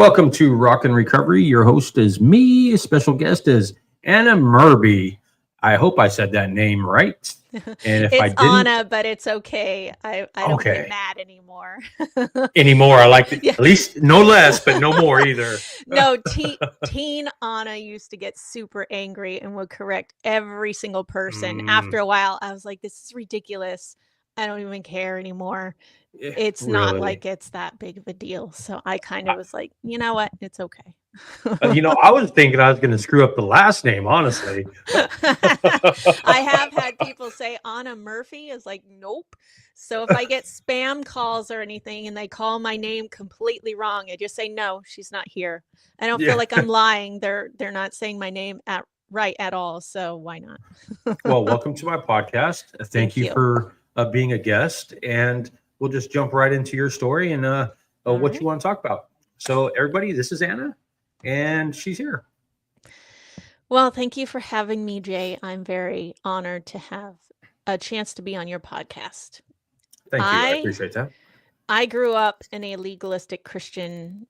Welcome to Rock and Recovery. Your host is me. Special guest is Ana Murby. I hope I said that name right. And if I It's didn't, Anna, but it's okay. I don't get okay. mad anymore. Anymore. I like it. Yeah. At least no less, but no more either. No, teen Anna used to get super angry and would correct every single person. After Mm, a while, I was like, this is ridiculous. I don't even care anymore. yeah, It's not really. like it's that big of a deal. So I kind of was like, you know what? It's okay. I was thinking I was going to screw up the last name, honestly. I have had people say Ana Murphy is like, nope. So if I get spam calls or anything and they call my name completely wrong, I just say no, she's not here. I don't feel Yeah. like I'm lying. They're not saying my name right at all. So why not? Well, welcome to my podcast. Thank Thank you you. for being a guest, and we'll just jump right into your story and All what right. you want to talk about. So, everybody, this is Anna, and she's here. Well, thank you for having me, Jay. I'm very honored to have a chance to be on your podcast. Thank you. I I appreciate that. I grew up in a legalistic Christian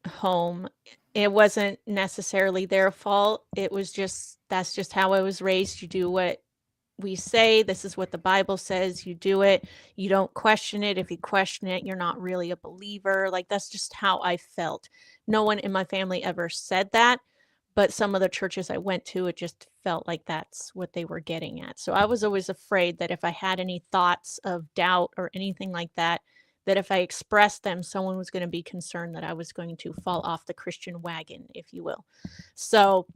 home. It wasn't necessarily their fault. It was just that's just how I was raised. You do what we say. This is what the Bible says. You do it. You don't question it. If you question it, you're not really a believer. Like that's just how I felt. No one in my family ever said that, but some of the churches I went to, it just felt like that's what they were getting at. So I was always afraid that if I had any thoughts of doubt or anything like that if I expressed them, someone was going to be concerned that I was going to fall off the Christian wagon, if you will. So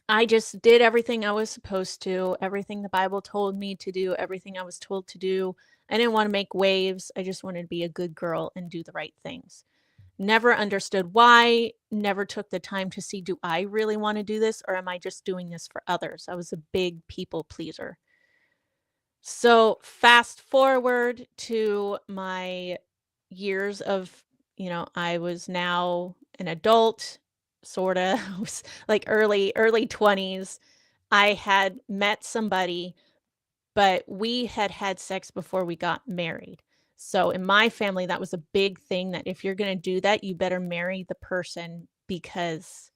I just did everything I was supposed to, everything the Bible told me to do, everything I was told to do. I didn't want to make waves. I just wanted to be a good girl and do the right things. Never understood why, never took the time to see, do I really want to do this or am I just doing this for others? I was a big people pleaser. So fast forward to my years of, I was now an adult, sort of, was like early 20s. I had met somebody, but we had had sex before we got married. So in my family, that was a big thing that if you're going to do that, you better marry the person because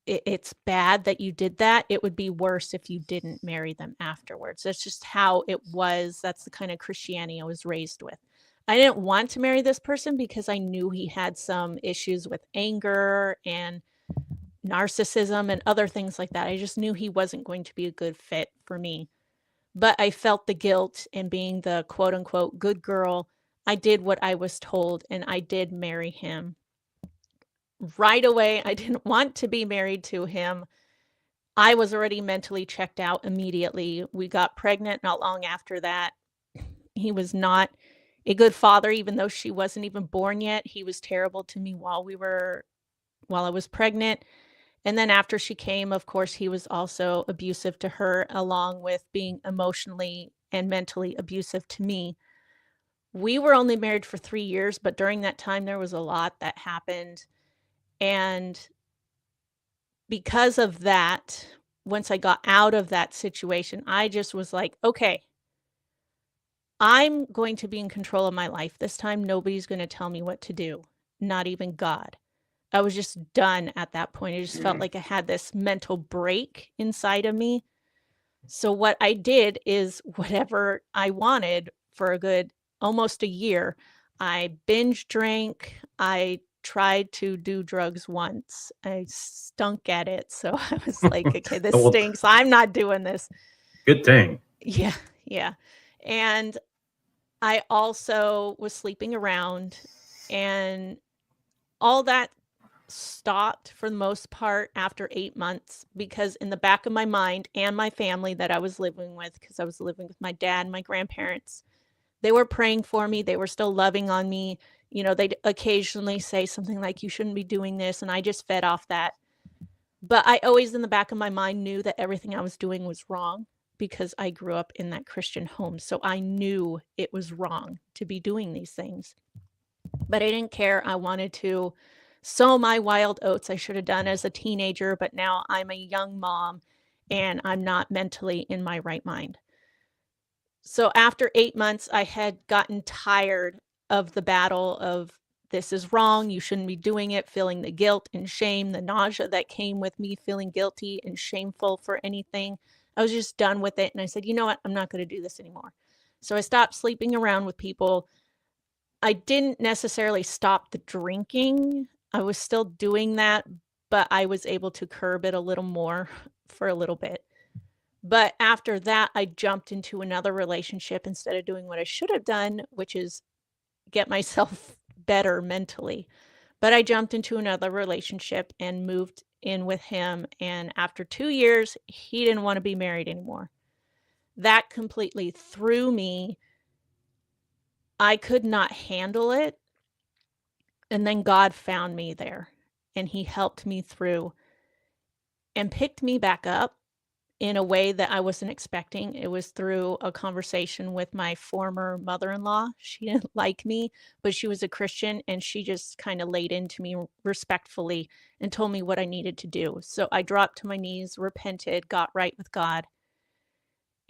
it's bad that you did that. It would be worse if you didn't marry them afterwards. That's just how it was. That's the kind of Christianity I was raised with. I didn't want to marry this person because I knew he had some issues with anger and narcissism and other things like that. I just knew he wasn't going to be a good fit for me. But I felt the guilt and being the quote unquote good girl. I did what I was told and I did marry him. Right away, I didn't want to be married to him. I was already mentally checked out immediately. We got pregnant not long after that. He was not a good father, even though she wasn't even born yet. He was terrible to me while I was pregnant. And then after she came, of course, he was also abusive to her, along with being emotionally and mentally abusive to me. We were only married for 3 years, but during that time, there was a lot that happened. And because of that, once I got out of that situation, I just was like, okay, I'm going to be in control of my life this time. Nobody's going to tell me what to do, not even God. I was just done at that point. I just felt like I had this mental break inside of me. So what I did is whatever I wanted for a good almost a year. I binge drank. I tried to do drugs once. I stunk at it. So I was like, okay, this Well, stinks. I'm not doing this. good thing. Yeah, yeah. And I also was sleeping around and all that stopped for the most part after 8 months because in the back of my mind and my family that I was living with, because I was living with my dad and my grandparents, they were praying for me. They were still loving on me. They'd occasionally say something like, you shouldn't be doing this. And I just fed off that. But I always in the back of my mind knew that everything I was doing was wrong because I grew up in that Christian home. So I knew it was wrong to be doing these things. But I didn't care. I wanted to sow my wild oats. I should have done as a teenager, but now I'm a young mom and I'm not mentally in my right mind. So after 8 months, I had gotten tired of the battle of this is wrong. You shouldn't be doing it, feeling the guilt and shame, the nausea that came with me feeling guilty and shameful for anything. I was just done with it. And I said, you know what? I'm not going to do this anymore. So I stopped sleeping around with people. I didn't necessarily stop the drinking. I was still doing that, but I was able to curb it a little more for a little bit. But after that, I jumped into another relationship instead of doing what I should have done, which is get myself better mentally. But I jumped into another relationship and moved in with him. And after 2 years, he didn't want to be married anymore. That completely threw me. I could not handle it. And then God found me there and he helped me through and picked me back up in a way that I wasn't expecting. It was through a conversation with my former mother-in-law. She didn't like me, but she was a Christian and she just kind of laid into me respectfully and told me what I needed to do. So I dropped to my knees, repented, got right with God.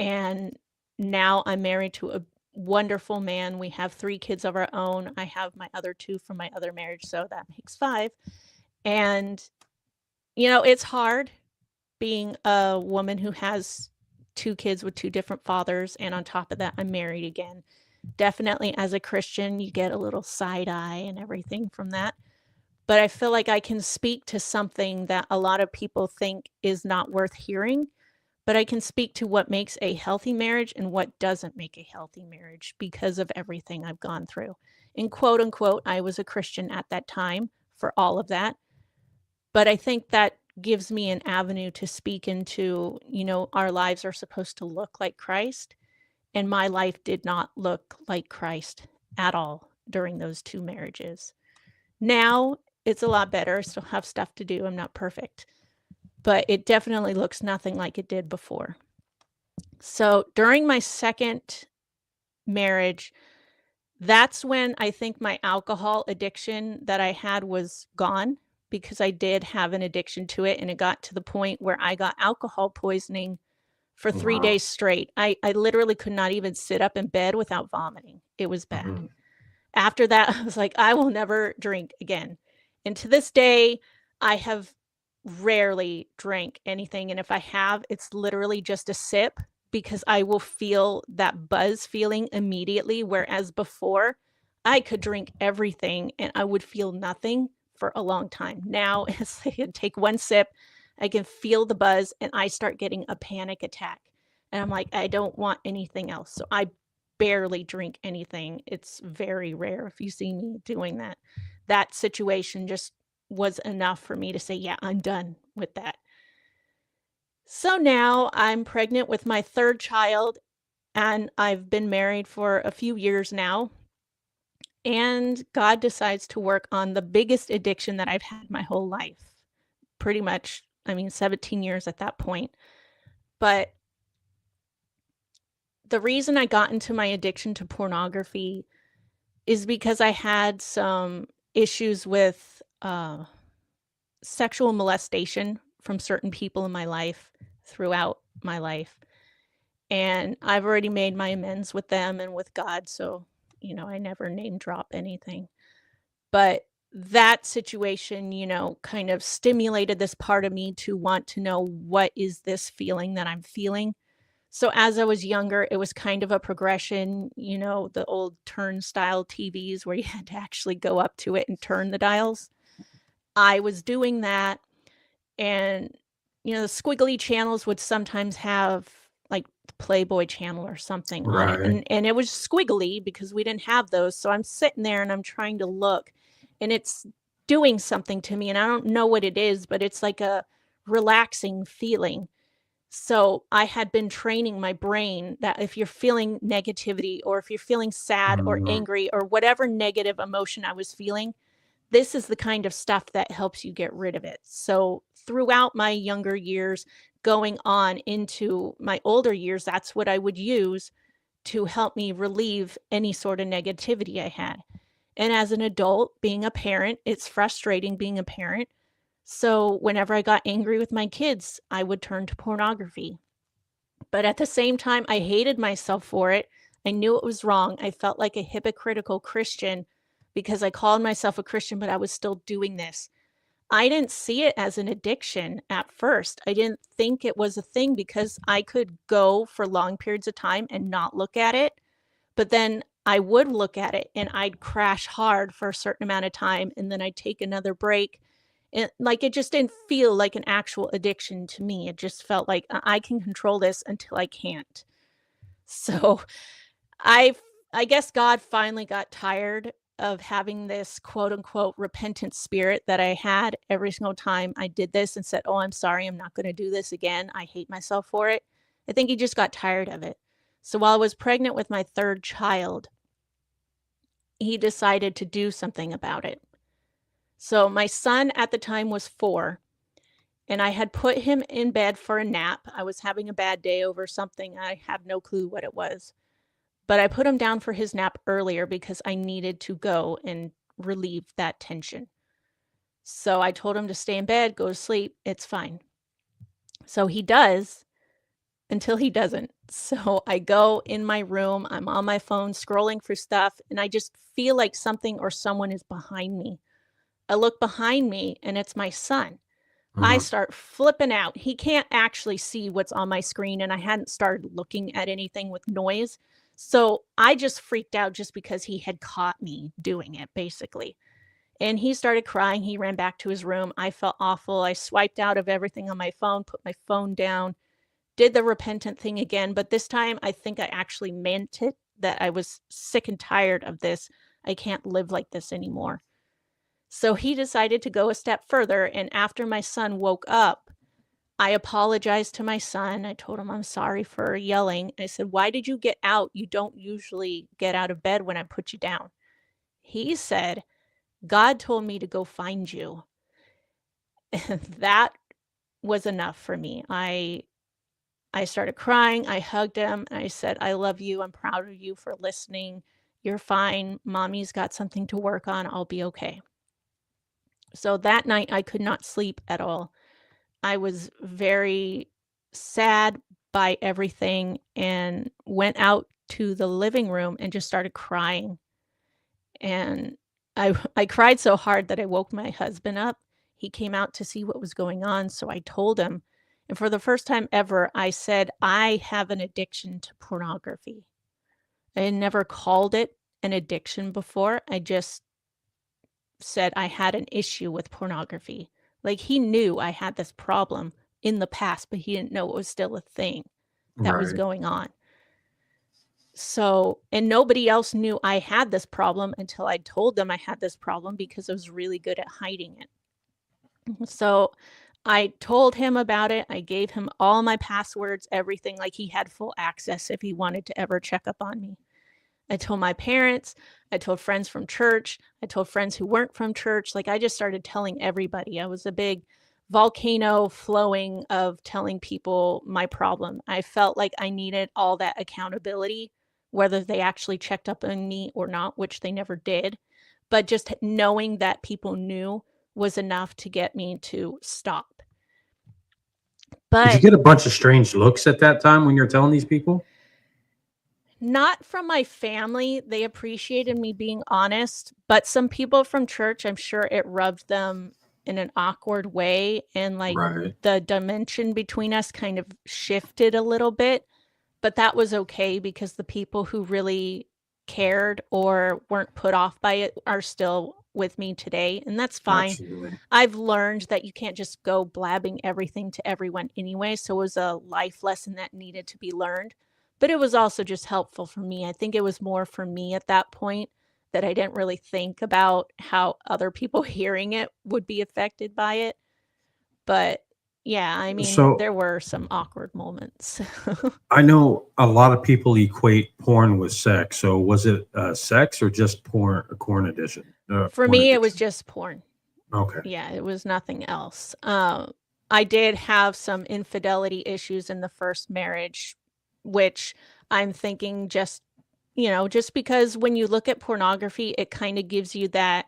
And now I'm married to a wonderful man. We have 3 kids of our own. I have my other 2 from my other marriage, so that makes 5. And, it's hard being a woman who has 2 kids with 2 different fathers, and on top of that, I'm married again. Definitely as a Christian, you get a little side eye and everything from that. But I feel like I can speak to something that a lot of people think is not worth hearing, but I can speak to what makes a healthy marriage and what doesn't make a healthy marriage because of everything I've gone through. And quote unquote, I was a Christian at that time for all of that. But I think that gives me an avenue to speak into, our lives are supposed to look like Christ. And my life did not look like Christ at all during those 2 marriages. Now it's a lot better. I still have stuff to do. I'm not perfect, but it definitely looks nothing like it did before. So during my second marriage, that's when I think my alcohol addiction that I had was gone, because I did have an addiction to it. And it got to the point where I got alcohol poisoning for 3 Wow. days straight. I literally could not even sit up in bed without vomiting. It was bad. Mhm. After that, I was like, I will never drink again. And to this day, I have rarely drank anything. And if I have, it's literally just a sip, because I will feel that buzz feeling immediately. Whereas before, I could drink everything and I would feel nothing for a long time. Now, as I can take one sip, I can feel the buzz and I start getting a panic attack. And I'm like, I don't want anything else. So I barely drink anything. It's very rare if you see me doing that. That situation just was enough for me to say, yeah, I'm done with that. So now I'm pregnant with my 3rd child, and I've been married for a few years now. And God decides to work on the biggest addiction that I've had my whole life. Pretty much, 17 years at that point. But the reason I got into my addiction to pornography is because I had some issues with sexual molestation from certain people in my life throughout my life. And I've already made my amends with them and with God. So, I never name drop anything. But that situation, kind of stimulated this part of me to want to know, what is this feeling that I'm feeling? So as I was younger, it was kind of a progression, the old turnstile TVs where you had to actually go up to it and turn the dials. I was doing that, and the squiggly channels would sometimes have like the Playboy channel or something on it. Right. And it was squiggly because we didn't have those. So I'm sitting there and I'm trying to look, and it's doing something to me, and I don't know what it is, but it's like a relaxing feeling. So I had been training my brain that if you're feeling negativity, or if you're feeling sad or Mhm. angry or whatever negative emotion I was feeling, this is the kind of stuff that helps you get rid of it. So throughout my younger years, going on into my older years, that's what I would use to help me relieve any sort of negativity I had. And as an adult, being a parent, it's frustrating being a parent. So whenever I got angry with my kids, I would turn to pornography. But at the same time, I hated myself for it. I knew it was wrong. I felt like a hypocritical Christian, because I called myself a Christian, but I was still doing this. I didn't see it as an addiction at first. I didn't think it was a thing because I could go for long periods of time and not look at it. But then I would look at it and I'd crash hard for a certain amount of time and then I'd take another break. And like it just didn't feel like an actual addiction to me. It just felt like I can control this until I can't. So I I guess God finally got tired of having this quote unquote repentant spirit that I had every single time I did this and said, "Oh, I'm sorry. I'm not going to do this again. I hate myself for it." I think he just got tired of it. So while I was pregnant with my third child, he decided to do something about it. So my son at the time was 4, and I had put him in bed for a nap. I was having a bad day over something. I have no clue what it was. But I put him down for his nap earlier because I needed to go and relieve that tension. So I told him to stay in bed, go to sleep. It's fine. So he does until he doesn't. So I go in my room, I'm on my phone scrolling through stuff, and I just feel like something or someone is behind me. I look behind me and it's my son. I start flipping out. He can't actually see what's on my screen, and I hadn't started looking at anything with noise. So I just freaked out just because he had caught me doing it, basically. And he started crying. He ran back to his room. I felt awful. I swiped out of everything on my phone, put my phone down, did the repentant thing again. But this time, I think I actually meant it, that I was sick and tired of this. I can't live like this anymore. So he decided to go a step further. And after my son woke up, I apologized to my son. I told him I'm sorry for yelling. I said, "Why did you get out? You don't usually get out of bed when I put you down." He said, "God told me to go find you." And that was enough for me. I started crying. I hugged him. And I said, "I love you. I'm proud of you for listening. You're fine. Mommy's got something to work on. I'll be okay." So that night, I could not sleep at all. I was very sad by everything and went out to the living room and just started crying. And I cried so hard that I woke my husband up. He came out to see what was going on, so I told him. And for the first time ever, I said, "I have an addiction to pornography." I had never called it an addiction before. I just said I had an issue with pornography. Like, he knew I had this problem in the past, but he didn't know it was still a thing that was Right. going on. So, and nobody else knew I had this problem until I told them I had this problem because I was really good at hiding it. So, I told him about it. I gave him all my passwords, everything, like he had full access if he wanted to ever check up on me. I told my parents, I told friends from church, I told friends who weren't from church. Like, I just started telling everybody. I was a big volcano flowing of telling people my problem. I felt like I needed all that accountability, whether they actually checked up on me or not, which they never did. But just knowing that people knew was enough to get me to stop. Did you But get a bunch of strange looks at that time when you're telling these people? not from my family. They appreciated me being honest, but some people from church, I'm sure it rubbed them in an awkward way, and, like, Right. the dimension between us kind of shifted a little bit, but that was okay because the people who really cared or weren't put off by it are still with me today, and that's fine. Absolutely. I've learned that you can't just go blabbing everything to everyone anyway, so it was a life lesson that needed to be learned, but it was also just helpful for me. I think it was more for me at that point that I didn't really think about how other people hearing it would be affected by it. But yeah, I mean, So there were some awkward moments. I know a lot of people equate porn with sex. So was it sex or just porn, a porn addiction? For Porn me, it was addiction. just porn. Okay. Yeah, it was nothing else. I did have some infidelity issues in the first marriage, which I'm thinking just because when you look at pornography, it kind of gives you that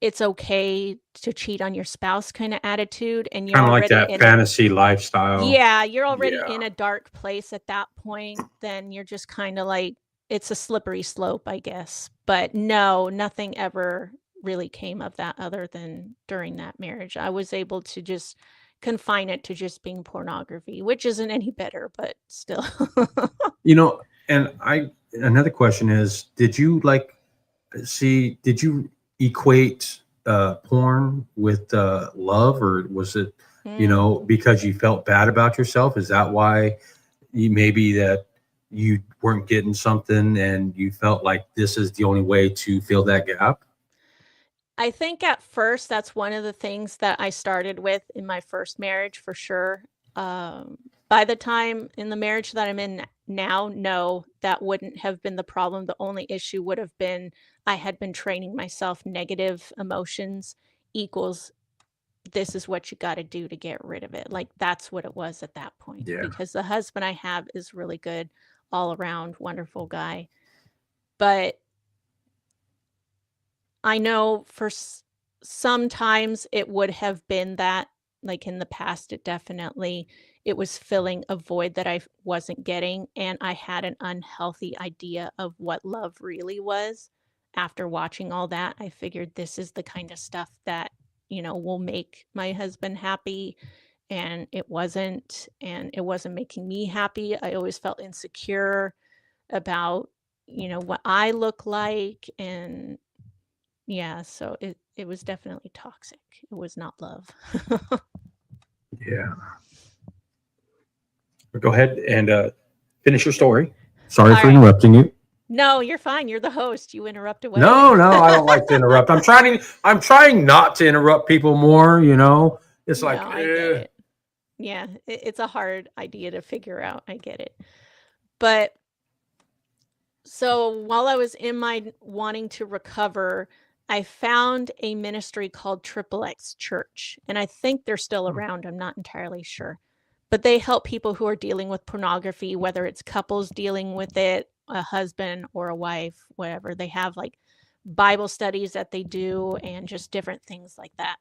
it's okay to cheat on your spouse kind of attitude, and you're Kind of like already that in a fantasy lifestyle. yeah, you're already Yeah. in a dark place at that point. Then you're just kind of like it's a slippery slope, I guess. But no, nothing ever really came of that other than during that marriage. I was able to just confine it to just being pornography, which isn't any better, but still. And another question is, did you equate porn with love, or was it, Mm. because you felt bad about yourself? Is that why maybe that you weren't getting something and you felt like this is the only way to fill that gap? I think at first that's one of the things that I started with in my first marriage for sure. Um, by the time in the marriage that I'm in now, no, that wouldn't have been the problem. The only issue would have been I had been training myself negative emotions equals this is what you got to do to get rid of it. Like that's what it was at that point Yeah. because the husband I have is really good, all around wonderful guy. But I know for sometimes it would have been that, like in the past, it was filling a void that I wasn't getting, and I had an unhealthy idea of what love really was. After watching all that, I figured this is the kind of stuff that, will make my husband happy, and it wasn't making me happy. I always felt insecure about, what I look like, and yeah, so it was definitely toxic. It was not love. Yeah. Go ahead and finish your story. Sorry All for right. interrupting you. No, you're fine. You're the host. You interrupt away. No, I don't like to interrupt. I'm trying not to interrupt people more. It's like, No, I get it. Yeah, it's a hard idea to figure out. I get it. But so while I was in my wanting to recover, I found a ministry called Triple X Church, and I think they're still around. I'm not entirely sure. But they help people who are dealing with pornography, whether it's couples dealing with it, a husband or a wife, whatever. They have like Bible studies that they do and just different things like that.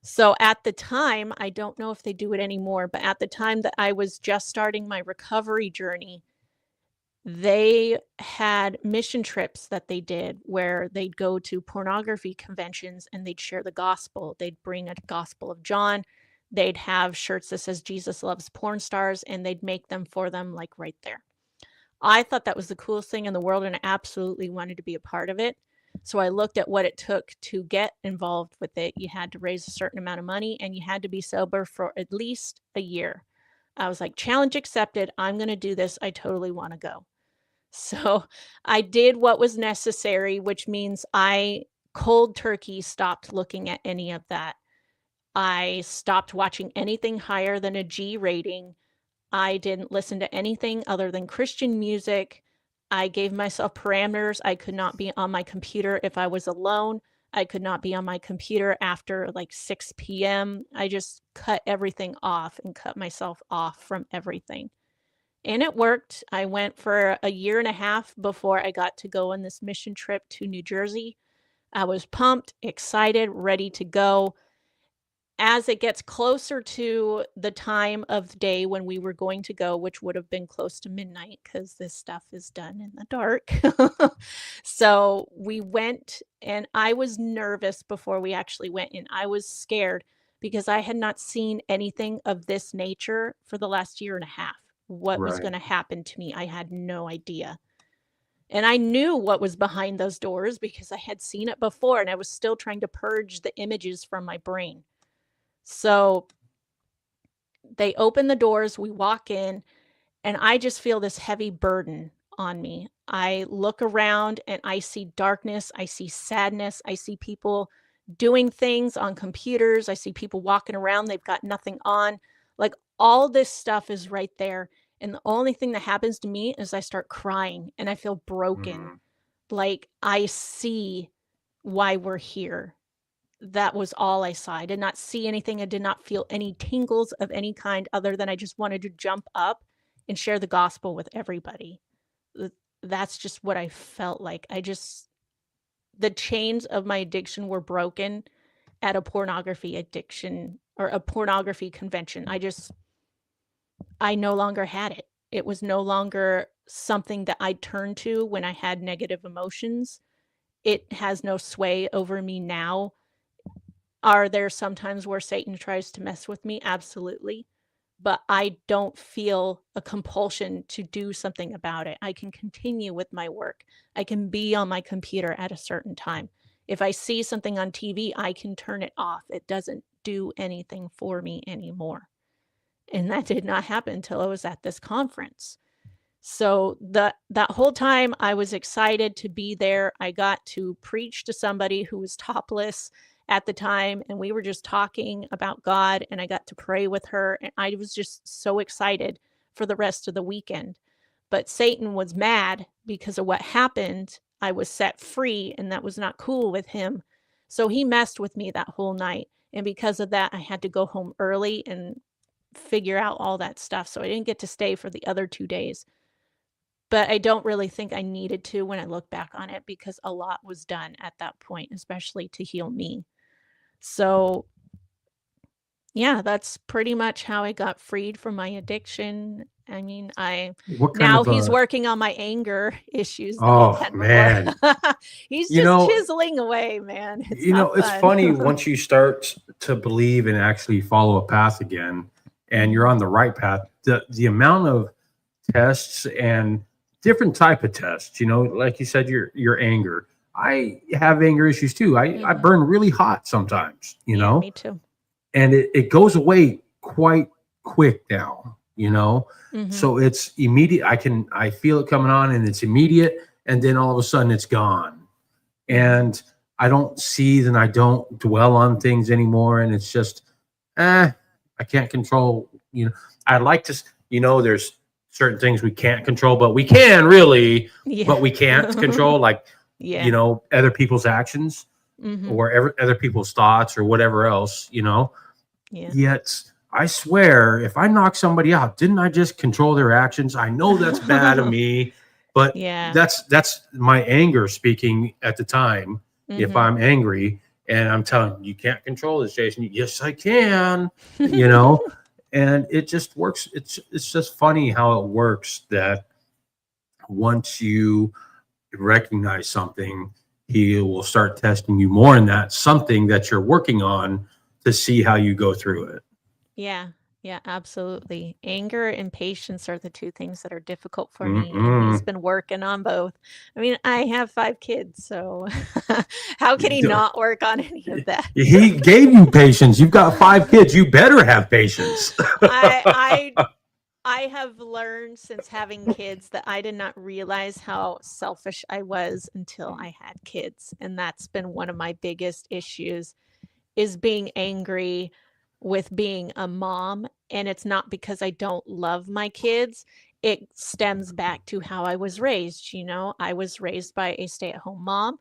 So at the time, I don't know if they do it anymore, but at the time that I was just starting my recovery journey, they had mission trips that they did where they'd go to pornography conventions and they'd share the gospel. They'd bring a gospel of John. They'd have shirts that says Jesus loves porn stars, and they'd make them for them like right there. I thought that was the coolest thing in the world, and I absolutely wanted to be a part of it. So I looked at what it took to get involved with it. You had to raise a certain amount of money and you had to be sober for at least a year. I was like, challenge accepted. I'm going to do this. I totally want to go. So I did what was necessary, which means I cold turkey stopped looking at any of that. I stopped watching anything higher than a G rating. I didn't listen to anything other than Christian music. I gave myself parameters. I could not be on my computer if I was alone. I could not be on my computer after like 6 p.m. I just cut everything off and cut myself off from everything. And it worked. I went for a year and a half before I got to go on this mission trip to New Jersey. I was pumped, excited, ready to go. As it gets closer to the time of day when we were going to go, which would have been close to midnight because this stuff is done in the dark. So we went, and I was nervous before we actually went in. I was scared because I had not seen anything of this nature for the last year and a half. What was right. going to happen to me, I had no idea. And I knew what was behind those doors because I had seen it before, and I was still trying to purge the images from my brain. So they open the doors, we walk in, and I just feel this heavy burden on me. I look around and I see darkness, I see sadness, I see people doing things on computers, I see people walking around, they've got nothing on. Like all this stuff is right there. And the only thing that happens to me is I start crying and I feel broken. Like I see why we're here. That was all I saw. I did not see anything. I did not feel any tingles of any kind other than I just wanted to jump up and share the gospel with everybody. That's just what I felt like. The chains of my addiction were broken at a pornography addiction or a pornography convention. I no longer had it. It was no longer something that I turned to when I had negative emotions. It has no sway over me now. Are there some times where Satan tries to mess with me? Absolutely. But I don't feel a compulsion to do something about it. I can continue with my work. I can be on my computer at a certain time. If I see something on TV, I can turn it off. It doesn't do anything for me anymore. And that did not happen until I was at this conference. So that whole time I was excited to be there. I got to preach to somebody who was topless at the time, and we were just talking about God, and I got to pray with her, and I was just so excited for the rest of the weekend. But Satan was mad because of what happened. I was set free, and that was not cool with him. So he messed with me that whole night. And because of that, I had to go home early and figure out all that stuff. So I didn't get to stay for the other 2 days. But I don't really think I needed to when I look back on it, because a lot was done at that point, especially to heal me. So, yeah, that's pretty much how I got freed from my addiction. I mean, What kind now of he's working on my anger issues that he oh had before. man. He's You just know, chiseling away, man. It's not it's fun. funny once you start to believe and actually follow a path again, and you're on the right path. The amount of tests and different type of tests, like you said, your anger. I have anger issues too. I Mhm. burn really hot sometimes, Yeah, me too. and it goes away quite quick now, Mhm. so it's immediate. I feel it coming on, and it's immediate, and then all of a sudden it's gone, Mhm. and I don't seethe and I don't dwell on things anymore, and it's just I can't control. I'd like to. There's certain things we can't control, but we can really, Yeah. but we can't control, like Yeah. other people's actions Mhm. or other people's thoughts or whatever else. Yeah. Yet I swear, if I knock somebody out, didn't I just control their actions? I know that's bad of me, but Yeah. that's my anger speaking at the time. If Mhm. I'm angry and I'm telling you, you can't control this, Jason. Yes, I can. You know, and it just works. It's just funny how it works that once you recognize something, he will start testing you more in that something that you're working on to see how you go through it. Yeah. Yeah, absolutely. Anger and patience are the 2 things that are difficult for me, and he's Mm-mm. been working on both. I mean, I have 5 kids, so how can he not work on any of that? He gave you patience. You've got 5 kids. You better have patience. I I I have learned since having kids that I did not realize how selfish I was until I had kids, and that's been one of my biggest issues, is being angry with being a mom. And it's not because I don't love my kids. It stems back to how I was raised. I was raised by a stay-at-home mom.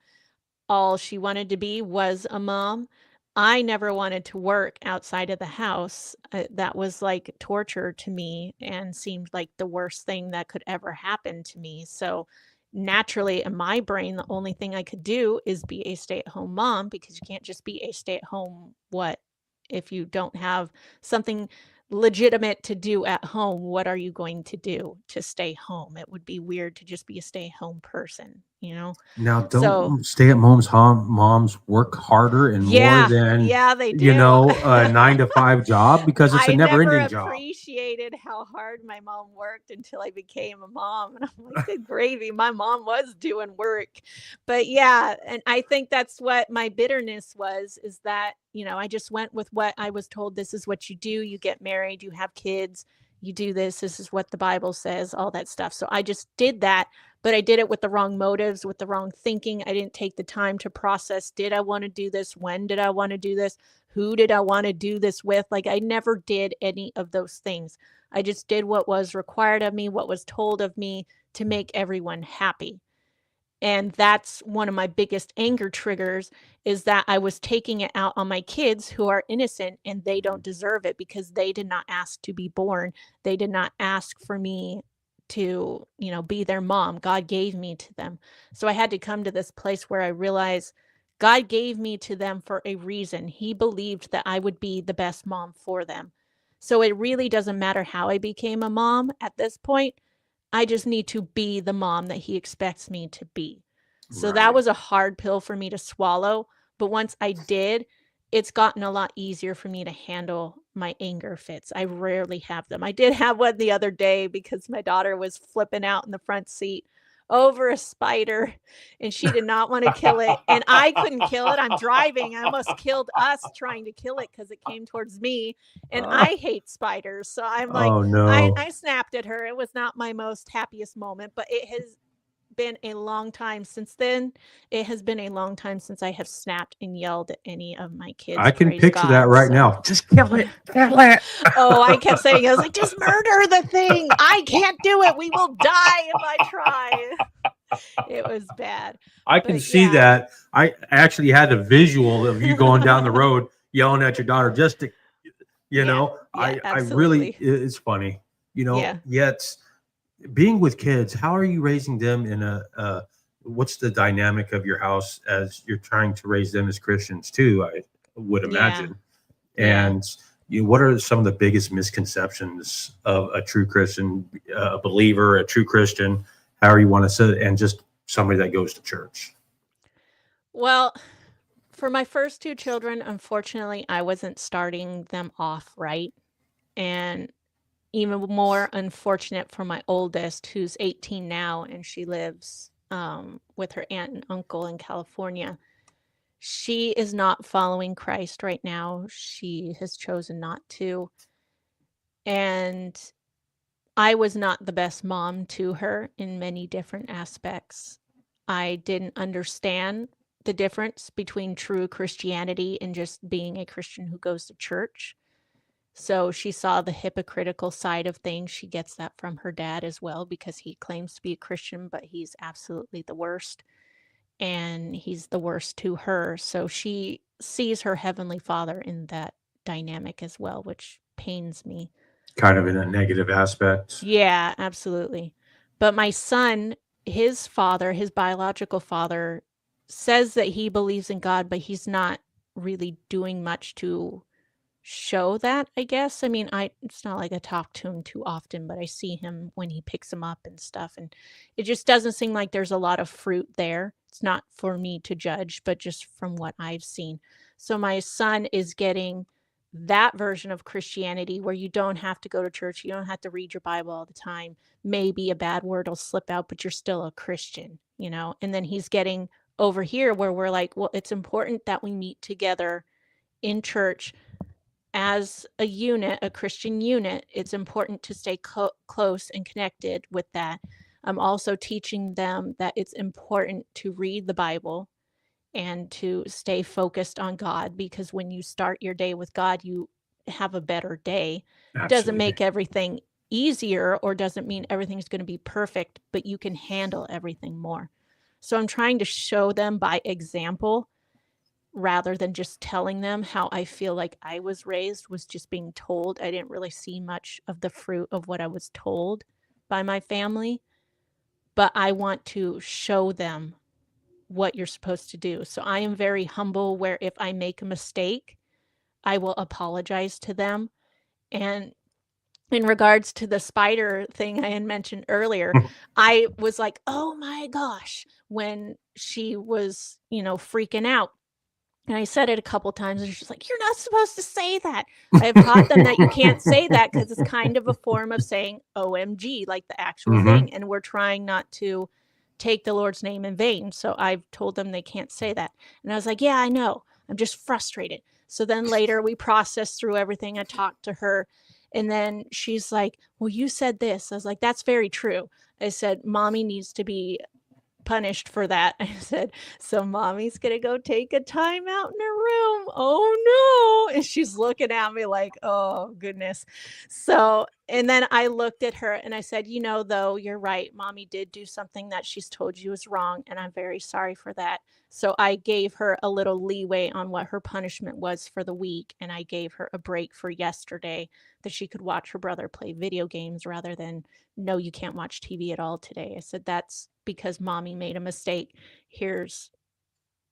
All she wanted to be was a mom. I never wanted to work outside of the house. That was like torture to me and seemed like the worst thing that could ever happen to me. So, naturally, in my brain, the only thing I could do is be a stay at home mom, because you can't just be a stay at home, what? If you don't have something legitimate to do at home, what are you going to do to stay home? It would be weird to just be a stay home person? Now, So, don't stay-at-moms work harder and more yeah, than yeah, they do. a 9 to 5 job because it's a I never never-ending job. appreciated how hard my mom worked until I became a mom, and I'm like, "Good gravy, my mom was doing work." But yeah, and I think that's what my bitterness was, is that, I just went with what I was told. This is what you do. You get married, you have kids, you do this. This is what the Bible says, all that stuff. So I just did that, but I did it with the wrong motives, with the wrong thinking. I didn't take the time to process, did I want to do this? When did I want to do this? Who did I want to do this with? Like, I never did any of those things. I just did what was required of me, what was told of me, to make everyone happy. And that's one of my biggest anger triggers, is that I was taking it out on my kids who are innocent, and they don't deserve it because they did not ask to be born. They did not ask for me to, be their mom. God gave me to them. So I had to come to this place where I realized God gave me to them for a reason. He believed that I would be the best mom for them. So it really doesn't matter how I became a mom at this point. I just need to be the mom that he expects me to be. So that Right. was a hard pill for me to swallow. But once I did, it's gotten a lot easier for me to handle my anger fits. I rarely have them. I did have one the other day because my daughter was flipping out in the front seat over a spider and she did not want to kill it. And I couldn't kill it. I'm driving. I almost killed us trying to kill it because it came towards me. And I hate spiders. So I'm like, Oh no. I snapped at her. It was not my most happiest moment, but it has been a long time since then. It has been a long time since I have snapped and yelled at any of my kids, I can praise picture that God. right So, now. Just kill it. Kill it. oh, I kept saying, I was like, just murder the thing. I can't do it. We will die if I try. It was bad. I can But see yeah, that. I actually had a visual of you going down the road yelling at your daughter just to, yeah, yeah, I really, absolutely. it's funny, Yeah. yet being with kids, how are you raising them in what's the dynamic of your house as you're trying to raise them as Christians too, I would Yeah. imagine. Yeah. And what are some of the biggest misconceptions of a true Christian, a believer, a true Christian, however you want to say it, and just somebody that goes to church? Well, for my first two children, unfortunately, I wasn't starting them off right. And even more unfortunate for my oldest, who's 18 now, and she lives with her aunt and uncle in California. She is not following Christ right now. She has chosen not to. And I was not the best mom to her in many different aspects. I didn't understand the difference between true Christianity and just being a Christian who goes to church. So she saw the hypocritical side of things. She gets that from her dad as well because he claims to be a Christian, but he's absolutely the worst. And he's the worst to her. So she sees her heavenly father in that dynamic as well, which pains me. Kind of in a negative aspect. Yeah, absolutely. But my son, his father, his biological father, says that he believes in God, but he's not really doing much to show that, I guess. I mean, it's not like I talk to him too often, but I see him when he picks him up and stuff, and it just doesn't seem like there's a lot of fruit there. It's not for me to judge, but just from what I've seen. So my son is getting that version of Christianity where you don't have to go to church, you don't have to read your Bible all the time. Maybe a bad word will slip out, but you're still a Christian, you know? And then he's getting over here where we're like, well, it's important that we meet together in church as a unit, a Christian unit. It's important to stay close and connected with that. I'm also teaching them that it's important to read the Bible and to stay focused on God, because when you start your day with God, you have a better day. Doesn't Absolutely. make everything easier or doesn't mean everything's going to be perfect, but you can handle everything more. So I'm trying to show them by example rather than just telling them how I feel like I was raised, was just being told. I didn't really see much of the fruit of what I was told by my family, but I want to show them what you're supposed to do. So I am very humble where if I make a mistake, I will apologize to them. And in regards to the spider thing I had mentioned earlier, I was like, "Oh my gosh," when she was, freaking out. And I said it a couple times, and she's like, "You're not supposed to say that." I have taught them that you can't say that because it's kind of a form of saying OMG, like the actual Hmm. thing. And we're trying not to take the Lord's name in vain. So I've told them they can't say that. And I was like, "Yeah, I know. I'm just frustrated." So then later we processed through everything. I talked to her. And then she's like, "Well, you said this." I was like, "That's very true." I said, "Mommy needs to be punished for that." I said, "So mommy's gonna go take a time out in her room. Oh no." And she's looking at me like, oh goodness. So, and then I looked at her and I said, though, you're right. Mommy did do something that she's told you is wrong. And I'm very sorry for that. So I gave her a little leeway on what her punishment was for the week. And I gave her a break for yesterday that she could watch her brother play video games rather than, "No, you can't watch TV at all today." I said, "That's because mommy made a mistake. Here's,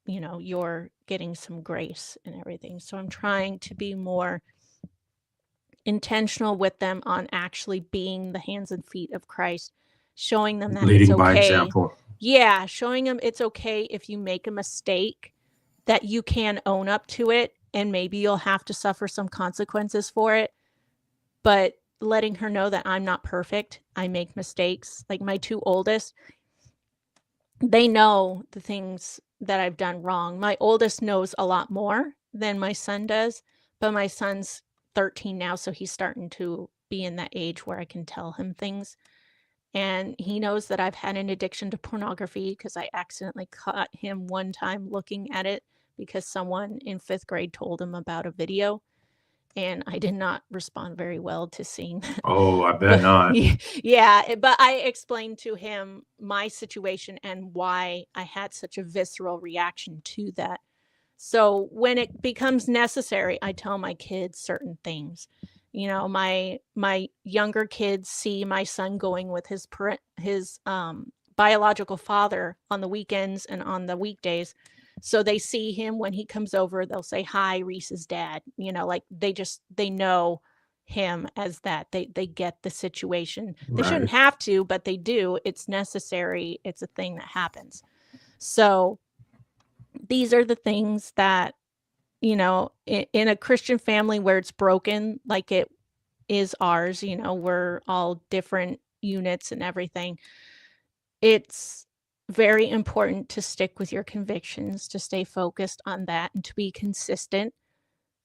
you're getting some grace and everything." So I'm trying to be more intentional with them on actually being the hands and feet of Christ showing them that it's Leading by okay. example. Yeah, showing them it's okay if you make a mistake, that you can own up to it, and maybe you'll have to suffer some consequences for it. But letting her know that I'm not perfect. I make mistakes. Like my 2 oldest, they know the things that I've done wrong. My oldest knows a lot more than my son does, but my son's 13 now, so he's starting to be in that age where I can tell him things. And he knows that I've had an addiction to pornography because I accidentally caught him one time looking at it because someone in 5th grade told him about a video, and I did not respond very well to seeing that. Oh, I bet But not. yeah, but I explained to him my situation and why I had such a visceral reaction to that. So when it becomes necessary, I tell my kids certain things. You know, my younger kids see my son going with his biological father on the weekends and on the weekdays. So they see him when he comes over, they'll say, "Hi, Reese's dad." You know, like they know him as that. They get the situation. They shouldn't Right. have to, but they do. It's necessary. It's a thing that happens. So these are the things that, you know, in a Christian family where it's broken, like it is ours, you know, we're all different units and everything. It's very important to stick with your convictions, to stay focused on that, and to be consistent.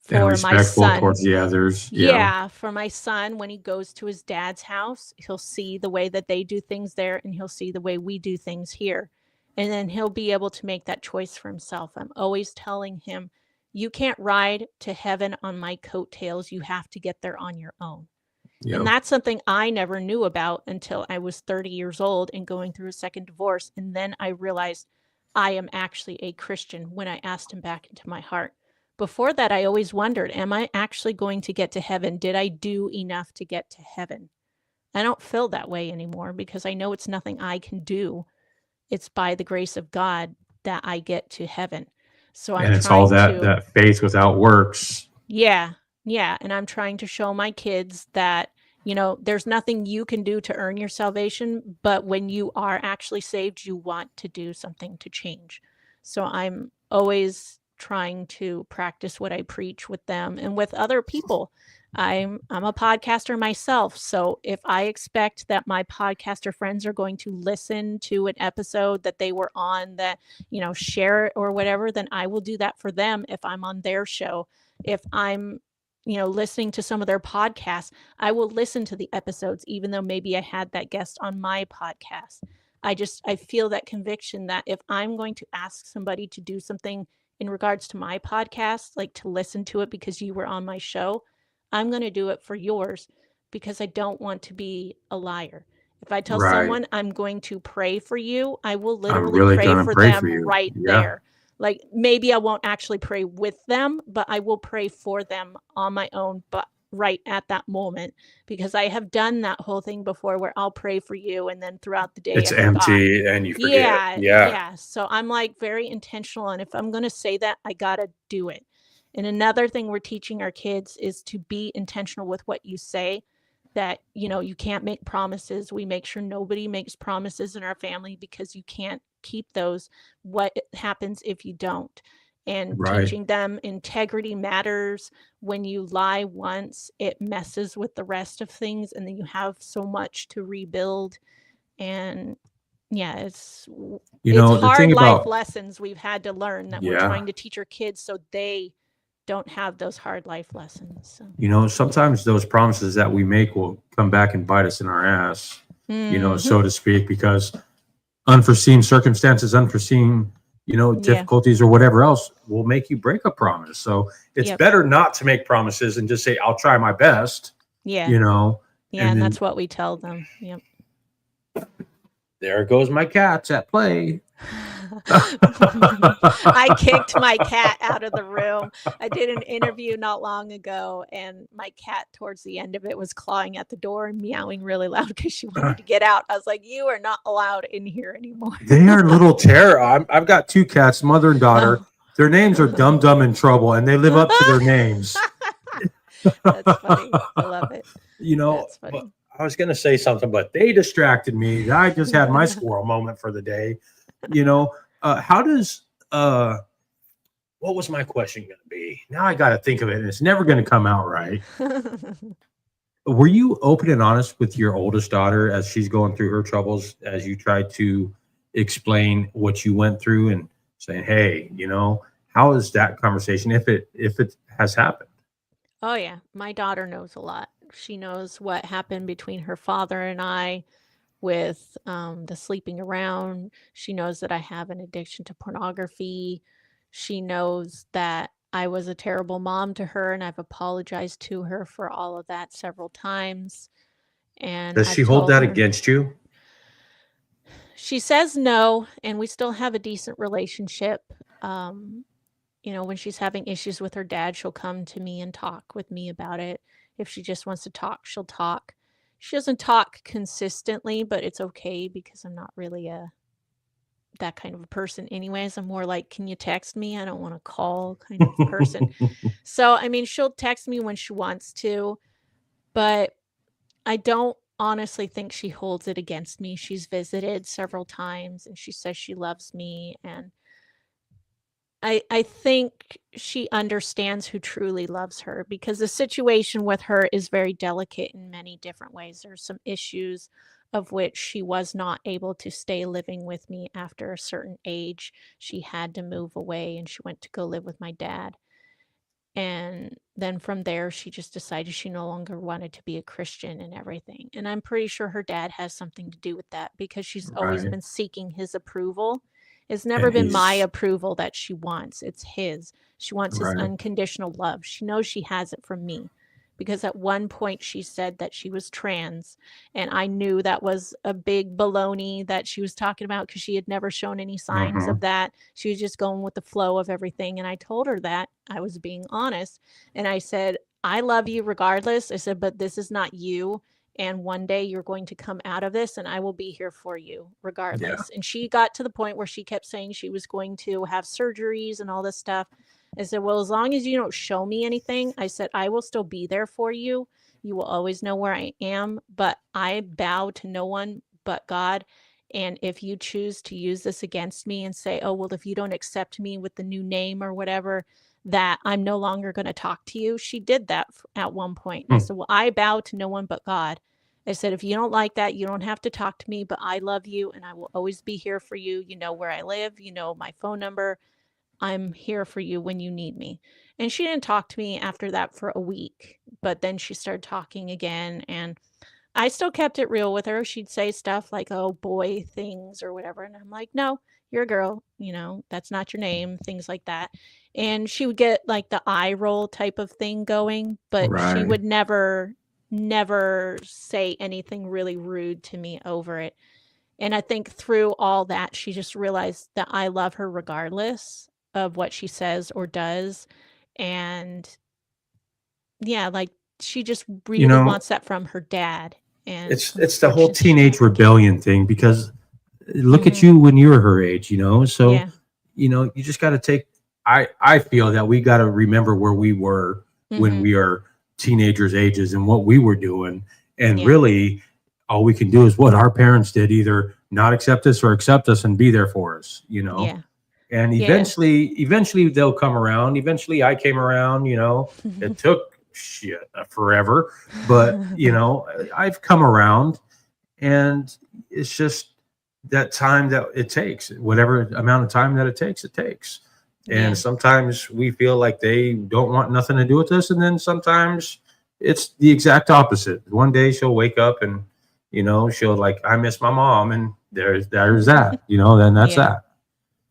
And For my respectful son, towards the others. Yeah. yeah, for my son, when he goes to his dad's house, he'll see the way that they do things there, and he'll see the way we do things here. And then he'll be able to make that choice for himself. I'm always telling him, you can't ride to heaven on my coattails. You have to get there on your own. And Yep. that's something I never knew about until I was 30 years old and going through a second divorce. And then I realized I am actually a Christian when I asked him back into my heart. Before that, I always wondered, am I actually going to get to heaven? Did I do enough to get to heaven? I don't feel that way anymore because I know it's nothing I can do. It's by the grace of God that I get to heaven. So I'm And it's all trying that to, that faith without works. yeah, yeah. And I'm trying to show my kids that, you know, there's nothing you can do to earn your salvation, but when you are actually saved, you want to do something to change. So I'm always trying to practice what I preach with them and with other people. I'm a podcaster myself, so if I expect that my podcaster friends are going to listen to an episode that they were on, that, you know, share it or whatever, then I will do that for them if I'm on their show. If I'm, you know, listening to some of their podcasts, I will listen to the episodes, even though maybe I had that guest on my podcast. I feel that conviction that if I'm going to ask somebody to do something in regards to my podcast, like to listen to it because you were on my show, I'm going to do it for yours because I don't want to be a liar. If I tell Right. someone I'm going to pray for you, I will I'm literally really pray gonna for pray for them you. right Yeah. there. Like maybe I won't actually pray with them, but I will pray for them on my own, but right at that moment, because I have done that whole thing before where I'll pray for you and then throughout the day It's I forgot. empty and you forget. Yeah, Yeah. yeah. So I'm like very intentional. And if I'm going to say that, I got to do it. And another thing we're teaching our kids is to be intentional with what you say, that, you know, you can't make promises. We make sure nobody makes promises in our family because you can't keep those. What happens if you don't? And Right. teaching them integrity matters. When you lie once, it messes with the rest of things, and then you have so much to rebuild. And yeah, it's The hard thing life about, lessons we've had to learn that we're yeah, trying to teach our kids so they don't have those hard life lessons. So. sometimes those promises that we make will come back and bite us in our ass, Mhm. so to speak, because unforeseen circumstances, unforeseen, Yeah. difficulties or whatever else will make you break a promise. So it's Yep. better not to make promises and just say, I'll try my best, Yeah. Yeah, And then that's what we tell them. Yep. there goes my cats at play. I kicked my cat out of the room. I did an interview not long ago, and my cat, towards the end of it, was clawing at the door and meowing really loud because she wanted to get out. I was like, "You are not allowed in here anymore." They are little terror. I've got 2 cats, mother and daughter. Their names are Dum Dum and Trouble, and they live up to their names. That's funny. I love it. That's funny. I was going to say something, but they distracted me. I just had my squirrel moment for the day. You know, how does what was my question going to be? Now I got to think of it, and it's never going to come out right. Were you open and honest with your oldest daughter as she's going through her troubles, as you tried to explain what you went through and saying, "Hey, how is that conversation if it has happened?" Oh, yeah. My daughter knows a lot. She knows what happened between her father and I with the sleeping around. She knows that I have an addiction to pornography. She knows that I was a terrible mom to her, and I've apologized to her for all of that several times. And Does she I've hold told that her, against you? she says no, and we still have a decent relationship. Um, when she's having issues with her dad, she'll come to me and talk with me about it. If she just wants to talk, she'll talk. She doesn't talk consistently, but it's okay because I'm not really that kind of a person anyways. I'm more like, can you text me? I don't want to call kind of person. So, I mean, she'll text me when she wants to, but I don't honestly think she holds it against me. She's visited several times and she says she loves me, and I think she understands who truly loves her, because the situation with her is very delicate in many different ways. There's some issues of which she was not able to stay living with me after a certain age. She had to move away and she went to go live with my dad. And then from there, she just decided she no longer wanted to be a Christian and everything. And I'm pretty sure her dad has something to do with that, because she's always Right. been seeking his approval. It's never And been my he's approval that she wants, it's his. She wants his right. unconditional love. She knows she has it from me, because at one point she said that she was trans, and I knew that was a big baloney that she was talking about, because she had never shown any signs Hmm. of that. She was just going with the flow of everything, and I told her that I was being honest, and I said, I love you regardless. I said, but this is not you, and one day you're going to come out of this and I will be here for you Yeah. regardless. And she got to the point where she kept saying she was going to have surgeries and all this stuff. I said, well, as long as you don't show me anything, I said, I will still be there for you. You will always know where I am, but I bow to no one but God. And if you choose to use this against me and say, oh, well, if you don't accept me with the new name or whatever, that I'm no longer going to talk to you. She did that at one point. And I Hmm. said, well, I bow to no one but God. I said, if you don't like that, you don't have to talk to me, but I love you and I will always be here for you. You know where I live, you know my phone number. I'm here for you when you need me. And she didn't talk to me after that for a week, but then she started talking again. And I still kept it real with her. She'd say stuff like, oh, boy things or whatever. And I'm like, no, you're a girl. That's not your name, things like that. And she would get like the eye roll type of thing going, but she Right. would never say anything really rude to me over it. And I think through all that, she just realized that I love her regardless of what she says or does. And yeah, like she just You really know, wants that from her dad. And it's the whole unfortunately, she teenage never did. rebellion thing, because look at Hmm. you when you were her age, so Yeah. you just got to take. I feel that we got to remember where we were when Hmm. we are teenagers ages and what we were doing, and Yeah. really all we can do is what our parents did, either not accept us or accept us and be there for us. Yeah. And Yeah. eventually they'll come around. Eventually I came around. It took shit forever, but I've come around, and it's just that time that it takes, whatever amount of time that it takes. And Yeah. sometimes we feel like they don't want nothing to do with us, and then sometimes it's the exact opposite. One day she'll wake up and she'll like, I miss my mom, and there's that. Then that's Yeah. that.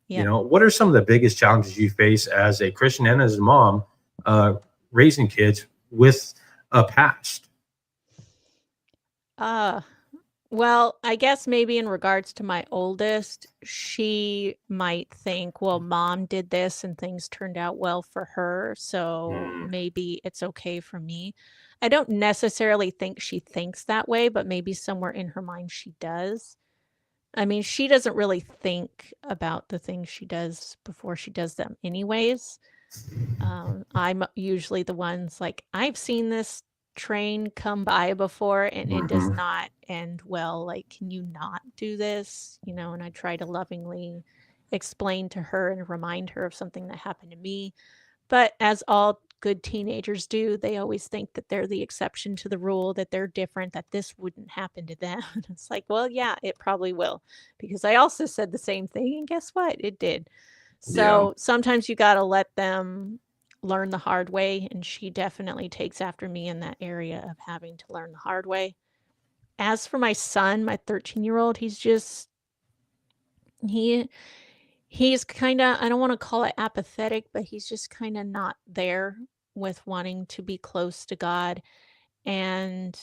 Yep. What are some of the biggest challenges you face as a Christian and as a mom, uh, raising kids with a past? Uh, well, I guess maybe in regards to my oldest, she might think, well, mom did this and things turned out well for her, so Mm, maybe it's okay for me. I don't necessarily think she thinks that way, but maybe somewhere in her mind she does. I mean, she doesn't really think about the things she does before she does them, anyways. I'm usually the ones like, I've seen this train come by before, and it does Hmm. not end well. Like, can you not do this? And I try to lovingly explain to her and remind her of something that happened to me. But as all good teenagers do, they always think that they're the exception to the rule, that they're different, that this wouldn't happen to them. It's like, well, yeah, it probably will, because I also said the same thing, and guess what? It did. Yeah. So sometimes you got to let them learn the hard way, and she definitely takes after me in that area of having to learn the hard way. As for my son, my 13-year-old, he he's kind of, I don't want to call it apathetic, but he's just kind of not there with wanting to be close to God. And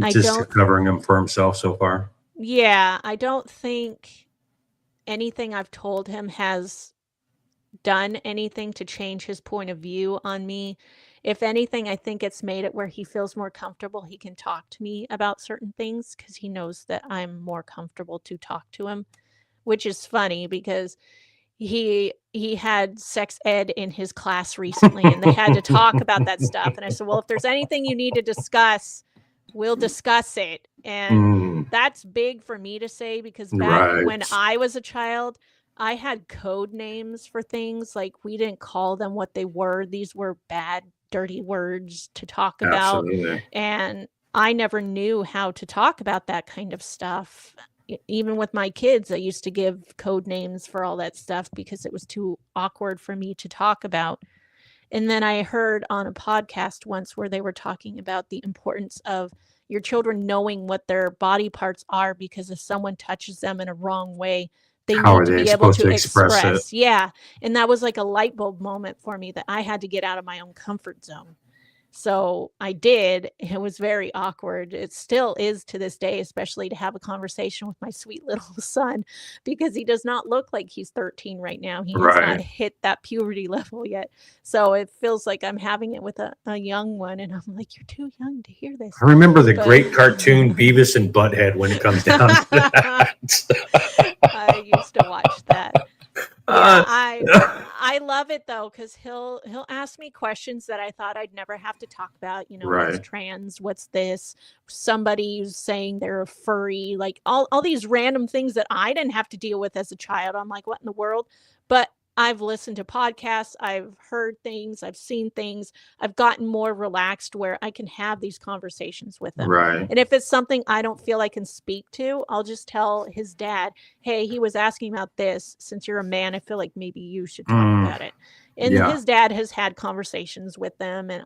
I Just don't, covering him for himself so far. yeah, I don't think anything I've told him has done anything to change his point of view on me. If anything, I think it's made it where he feels more comfortable. He can talk to me about certain things because he knows that I'm more comfortable to talk to him, which is funny because he had sex ed in his class recently, and they had to talk about that stuff. And I said, well, if there's anything you need to discuss, we'll discuss it. And Mm, that's big for me to say, because back when right. I was a child, I had code names for things. Like, we didn't call them what they were. These were bad, dirty words to talk about. Absolutely. And I never knew how to talk about that kind of stuff. Even with my kids, I used to give code names for all that stuff because it was too awkward for me to talk about. And then I heard on a podcast once where they were talking about the importance of your children knowing what their body parts are, because if someone touches them in a wrong way, they How need are to they be able supposed to to express it? express. Yeah. And that was like a light bulb moment for me, that I had to get out of my own comfort zone. So I did. It was very awkward. It still is to this day, especially to have a conversation with my sweet little son, because he does not look like he's 13 right now. He has not Right. hit that puberty level yet. So it feels like I'm having it with a young one. And I'm like, you're too young to hear this. I remember the But great cartoon Beavis and Butthead when it comes down to that. I used to watch that. Yeah, Uh, I love it though, because he'll ask me questions that I thought I'd never have to talk about. What's right. trans? What's this? Somebody who's saying they're a furry, like all these random things that I didn't have to deal with as a child. I'm like, what in the world? But I've listened to podcasts, I've heard things, I've seen things. I've gotten more relaxed where I can have these conversations with them. Right. And if it's something I don't feel I can speak to, I'll just tell his dad, hey, he was asking about this. Since you're a man, I feel like maybe you should talk Mm, about it. And yeah. his dad has had conversations with them, and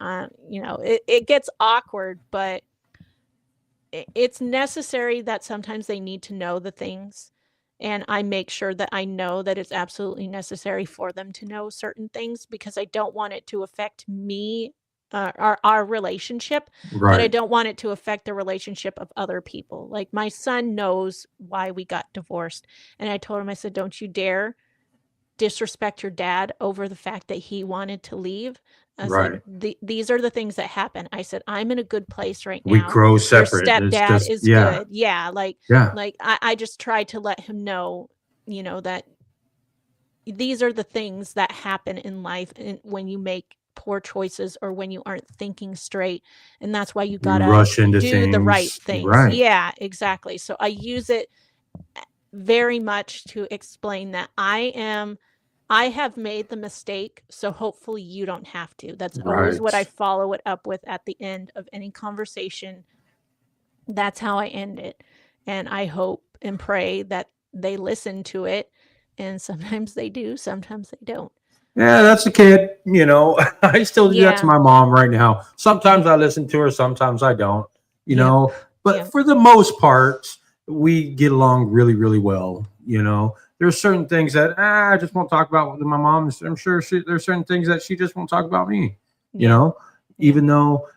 it gets awkward, but it's necessary that sometimes they need to know the things. And I make sure that I know that it's absolutely necessary for them to know certain things, because I don't want it to affect me, our relationship, but I Right. don't want it to affect the relationship of other people. Like, my son knows why we got divorced. And I told him, I said, don't you dare disrespect your dad over the fact that he wanted to leave. I said, Right. these are the things that happen. I said, I'm in a good place right We now. grow Your separate. It's stepdad just, is yeah. good. Yeah. Yeah. Like I just tried to let him know, that these are the things that happen in life, and when you make poor choices or when you aren't thinking straight. And that's why you We gotta rush into do the right things. things. Right. Yeah, exactly. So I use it very much to explain that I have made the mistake, so hopefully you don't have to. That's always what I Right. follow it up with at the end of any conversation. That's how I end it. And I hope and pray that they listen to it. And sometimes they do, sometimes they don't. Yeah, that's a kid. I still do that to Yeah. my mom right now. Sometimes Yeah. I listen to her, sometimes I don't, you Yep. know, but Yep. for the most part, we get along really, really well. There's certain things that I just won't talk about with my mom. I'm sure there's certain things that she just won't talk about me, you Yeah. know, Yeah. even though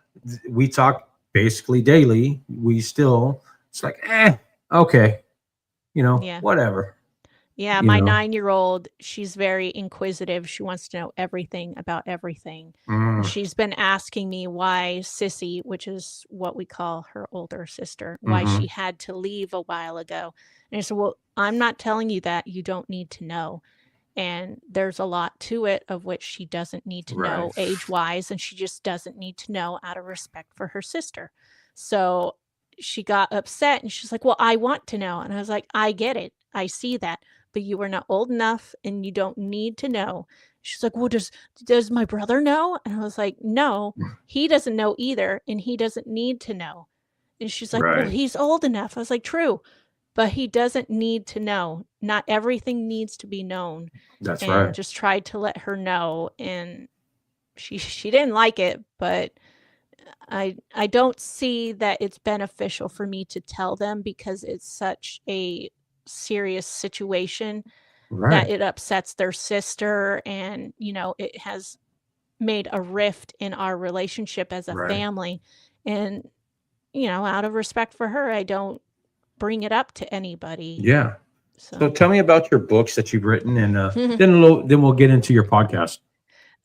we talk basically daily, it's like, okay, Yeah. whatever, Yeah, you my know. 9-year-old, she's very inquisitive. She wants to know everything about everything. Mm, She's been asking me why Sissy, which is what we call her older sister, why hmm. she had to leave a while ago. And I said, well, I'm not telling you that. You don't need to know. and there's a lot to it of which she doesn't need to know Right. age-wise, and she just doesn't need to know out of respect for her sister. So she got upset and she's like, "Well, I want to know." And I was like, "I get it. I see that, but you are not old enough and you don't need to know." She's like, "Well, does my brother know?" And I was like, "No, he doesn't know either, and he doesn't need to know." And she's like, "Well, Right. he's old enough." I was like, "True, but he doesn't need to know. Not everything needs to be known." That's And right. just tried to let her know, and she didn't like it, but I don't see that it's beneficial for me to tell them because it's such a serious situation that Right. it upsets their sister, and it has made a rift in our relationship as a Right. family. And out of respect for her, I don't bring it up to anybody. Yeah. So So tell me about your books that you've written, and then we'll get into your podcast.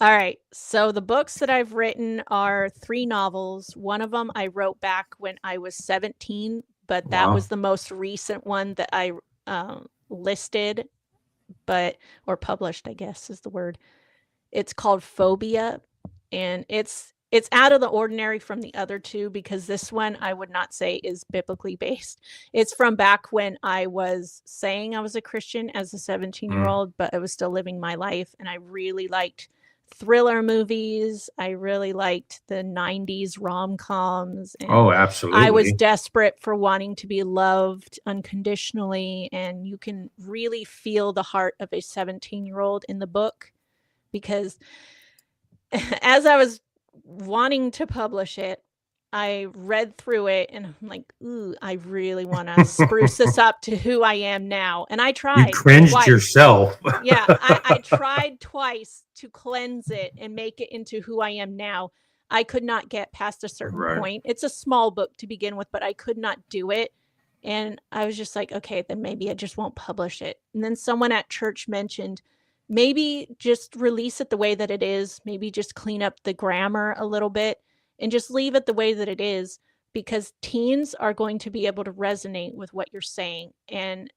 all right. So the books that I've written are 3 novels. One of them I wrote back when I was 17, but that was Wow. the most recent one that I listed, or published, I guess is the word. It's called Phobia, and it's out of the ordinary from the other 2 because this one I would not say is biblically based. It's from back when I was saying I was a Christian as a 17-year-old, but I was still living my life, and I really liked thriller movies. I really liked the 90s rom-coms, and Oh, I was absolutely. desperate for wanting to be loved unconditionally, and you can really feel the heart of a 17-year-old in the book because as I was wanting to publish it, I read through it and I'm like, "Ooh, I really wanna spruce this up to who I am now." And I You tried cringed twice. yourself. Yeah, I tried twice to cleanse it and make it into who I am now. I could not get past a certain Right. point. It's a small book to begin with, but I could not do it. And I was just like, "Okay, then maybe I just won't publish it." And then someone at church mentioned, "Maybe just release it the way that it is. Maybe just clean up the grammar a little bit and just leave it the way that it is because teens are going to be able to resonate with what you're saying. And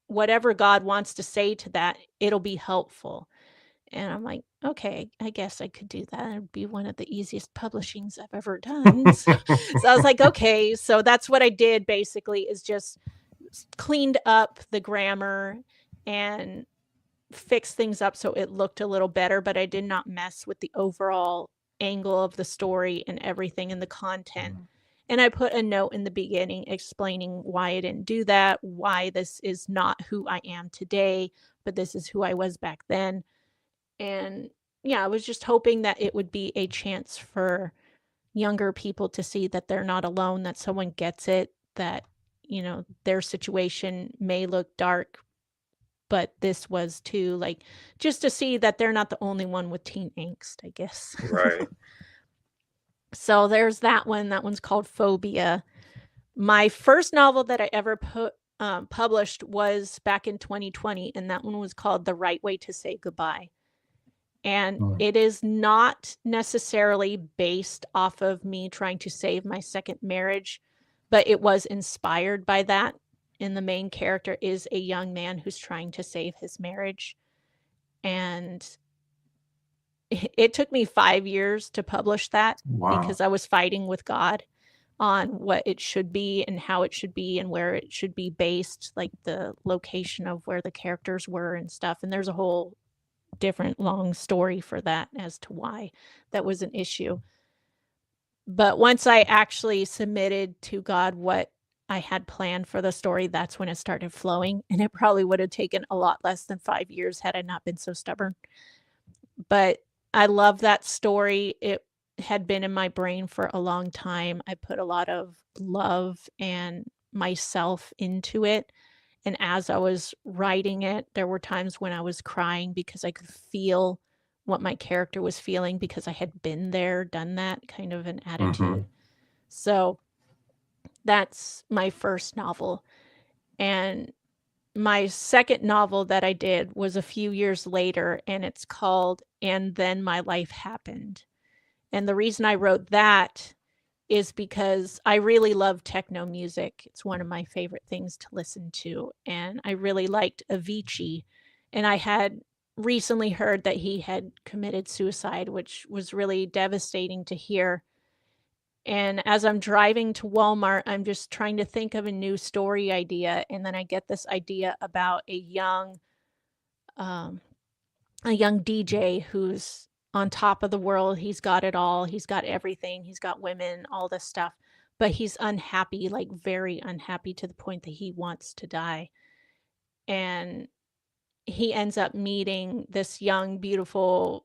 whatever God wants to say to that, it'll be helpful." And I'm like, "Okay, I guess I could do that. It'd be one of the easiest publishings I've ever done." So I was like, "Okay." So that's what I did basically is just cleaned up the grammar and fix things up so it looked a little better, but I did not mess with the overall angle of the story and everything and the content. And I put a note in the beginning explaining why I didn't do that, why this is not who I am today, but this is who I was back then. And yeah, I was just hoping that it would be a chance for younger people to see that they're not alone, that someone gets it, that, their situation may look dark, but this was too, like, just to see that they're not the only one with teen angst, I guess. Right. So there's that one. That one's called Phobia. My first novel that I ever published was back in 2020, and that one was called The Right Way to Say Goodbye. And Mm. it is not necessarily based off of me trying to save my second marriage, but it was inspired by that. And the main character is a young man who's trying to save his marriage. And it took me 5 years to publish that Wow. because I was fighting with God on what it should be and how it should be and where it should be based, like the location of where the characters were and stuff. And there's a whole different long story for that as to why that was an issue. But once I actually submitted to God what I had planned for the story, that's when it started flowing. And it probably would have taken a lot less than 5 years had I not been so stubborn. But I love that story. It had been in my brain for a long time. I put a lot of love and myself into it. And as I was writing it, there were times when I was crying because I could feel what my character was feeling because I had been there, done that kind of an attitude. Hmm. So that's my first novel. And my second novel that I did was a few years later, and it's called And Then My Life Happened. And the reason I wrote that is because I really love techno music. It's one of my favorite things to listen to. And I really liked Avicii. And I had recently heard that he had committed suicide, which was really devastating to hear. And as I'm driving to Walmart, I'm just trying to think of a new story idea, and then I get this idea about um, a young DJ who's on top of the world. He's got it all. He's got everything. He's got women, all this stuff, but he's unhappy, like very unhappy to the point that he wants to die. And he ends up meeting this young, beautiful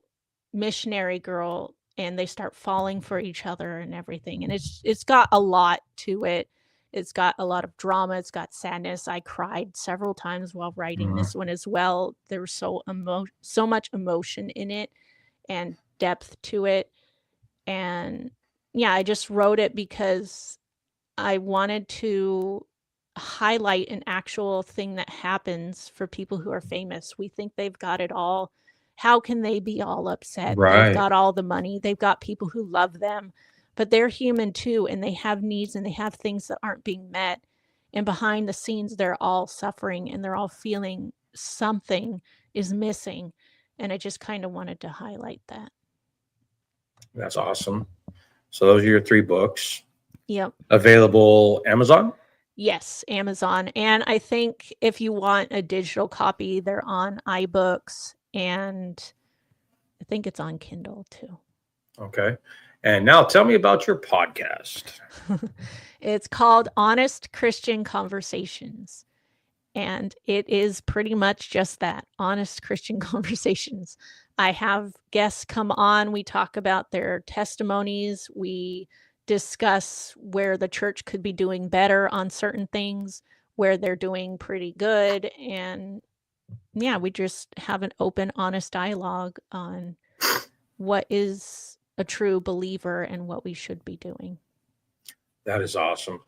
missionary girl, and they start falling for each other and everything. And it's got a lot to it. It's got a lot of drama. It's got sadness. I cried several times while writing Mhm. this one as well. There was so much emotion in it and depth to it. And yeah, I just wrote it because I wanted to highlight an actual thing that happens for people who are famous. We think they've got it all. How can they be all upset? They've Right. got all the money. They've got people who love them, but they're human too, and they have needs and they have things that aren't being met. And behind the scenes, they're all suffering and they're all feeling something is missing. And I just kind of wanted to highlight that. That's awesome. So those are your 3 books. Yep. Available Amazon? Yes, Amazon. And I think if you want a digital copy, they're on iBooks, and I think it's on Kindle too. Okay. And now tell me about your podcast. It's called Honest Christian Conversations. And it is pretty much just that, honest Christian conversations. I have guests come on. We talk about their testimonies. We discuss where the church could be doing better on certain things, where they're doing pretty good. And yeah, we just have an open, honest dialogue on what is a true believer and what we should be doing. That is awesome.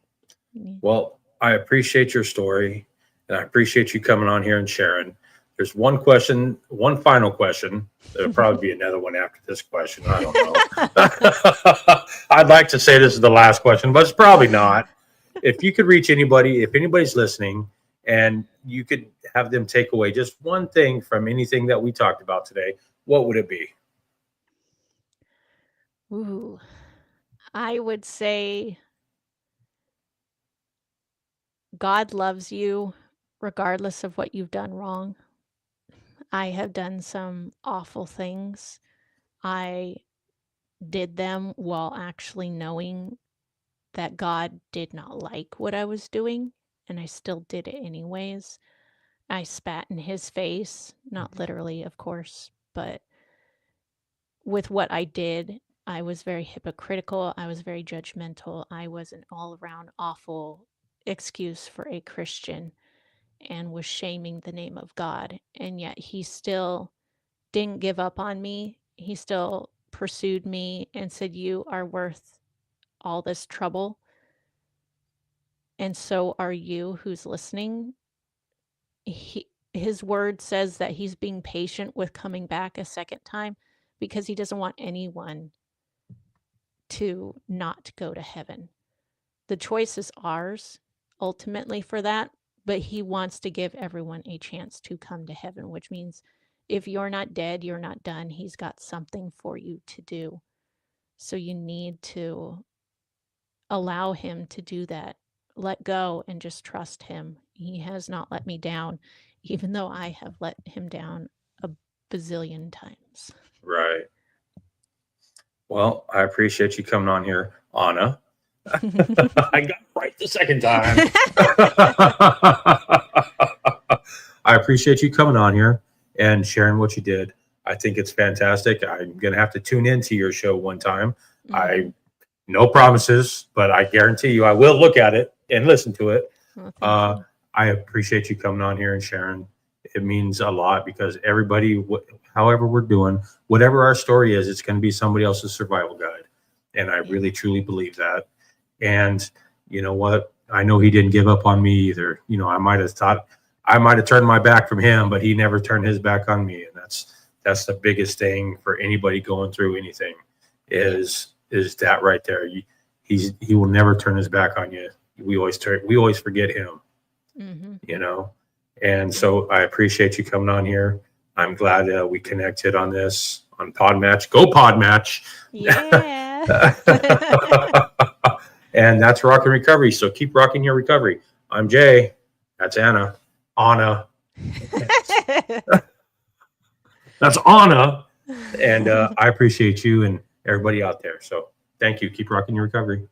Yeah. Well, I appreciate your story, and I appreciate you coming on here and sharing. There's one question, one final question. There'll probably be another one after this question. I don't know. I'd like to say this is the last question, but it's probably not. If you could reach anybody, if anybody's listening, and you could have them take away just one thing from anything that we talked about today, what would it be? Ooh, I would say God loves you regardless of what you've done wrong. I have done some awful things. I did them while actually knowing that God did not like what I was doing, and I still did it anyways. I spat in his face, not literally, of course, but with what I did, I was very hypocritical. I was very judgmental. I was an all around awful excuse for a Christian and was shaming the name of God. And yet he still didn't give up on me. He still pursued me and said, "You are worth all this trouble. And so are you who's listening." His word says that he's being patient with coming back a second time because he doesn't want anyone to not go to heaven. The choice is ours ultimately for that, but he wants to give everyone a chance to come to heaven, which means if you're not dead, you're not done. He's got something for you to do. So you need to allow him to do that. Let go and just trust him. He has not let me down, even though I have let him down a bazillion times. Right. Well, I appreciate you coming on here, Anna. I got it right the second time. I appreciate you coming on here and sharing what you did. I think it's fantastic. I'm going to have to tune into your show one time. I no promises, but I guarantee you I will look at it and listen to it. Well, I appreciate you coming on here and sharing. It means a lot because everybody, however we're doing, whatever our story is, it's going to be somebody else's survival guide. And I really, truly believe that. And you know what? I know he didn't give up on me either. You know, I might have turned my back from him, but he never turned his back on me. And that's the biggest thing for anybody going through anything is that right there. He will never turn his back on you. We always forget him, you know? And so I appreciate you coming on here. I'm glad we connected on this on Pod Match. Go Pod Match. Yeah. And that's Rock and Recovery. So keep rocking your recovery. I'm Jay. That's Anna. Anna. That's Anna. And I appreciate you and everybody out there. So thank you. Keep rocking your recovery.